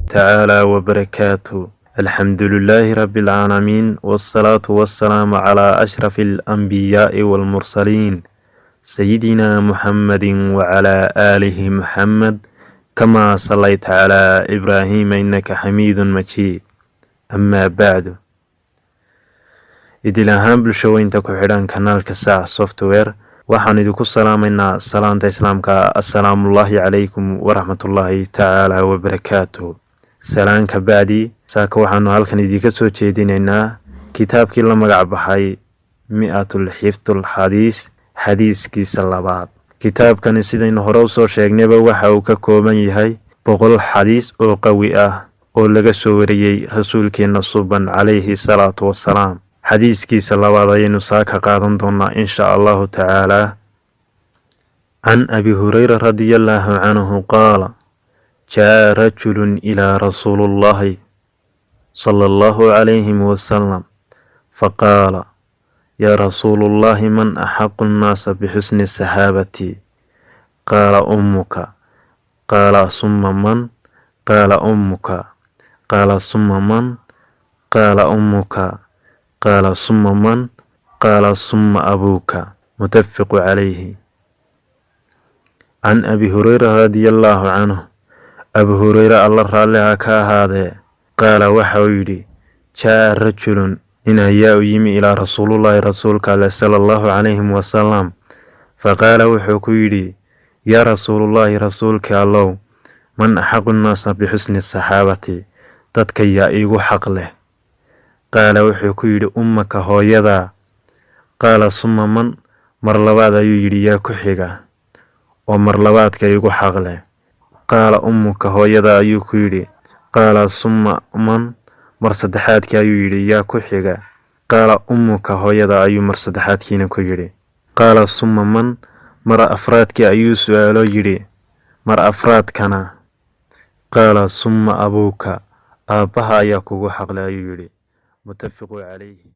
تعالى وبركاته. الحمد لله رب العالمين، والصلاة والسلام على أشرف الأنبياء والمرسلين سيدنا محمد وعلى آله محمد كما صليت على إبراهيم إنك حميد مجيد. أما بعد، idil ahaan bulshooyinka ku xidhan kanaalka Saac Software waxaan idinku salaamaynaa salaanta islaamka. Assalaamullaahi calaykum waraxmatullaahi tacaala wabarakaatuh. salaanka bacdi, saaka waxaanu halkan idinka soo jeedinaynaa kitaabkii la magac baxay mi'atul xifdul xadiis, xadiiskiisa labaad. kitaabkani sidaynu hore usoo sheegnayba waxa uu ka kooban yahay 100 xadiis oo qawi ah oo laga soo wariyey rasuulkeena suban calayhi salaatu wassalaam. xadiiskiisa labaad ayaynu saaka qaadan doonaa insha allahu tacaala. can abi hurayra radiyallahu canhu qaala jaa rajulun ilaa rasuulillahi sallallahu alayhi wasallam faqaala yaa rasuulullahi man axaqu nnaasa bixusni saxaabati? qaala ummuka. qaala summa man? qaala ummuka. qaala summa man? qaala ummuka. qaala summa man? qaala summa abuuka. mutafaqu calayhi. can abi hurayra radiyallahu canhu, abu hurayra alla raalliha ka ahaadee, qaala waxa uu yidhi jaa rajulun nin ayaa u yimi ilaa rasuulullaahi rasuulka alle sallallahu calayhi wasalam faqaala wuxuu ku yidhi yaa rasuulullaahi rasuulka allow, man axaqu nnaasa bixusni saxaabati? dadka yaa iigu xaq leh? qaala wuxuu ku yidhi ummaka, hooyadaa. qaala summa man? mar labaad ayuu yidhi yaa ku xiga oo mar labaadka iigu xaq leh? qaala ummuka, hooyada ayuu ku yidhi. qaala summa man? mar saddexaadkii ayuu yidhi yaa ku xiga? qaala ummuka, hooyada ayuu mar saddexaadkiina ku yidhi. qaala summa man? mar afraadkii ayuu su'aalo yidhi. mar afraadkana qaala summa abuuka, aabbaha ayaa kugu xaqleh ayuu yidhi. mutafaqu calayhi.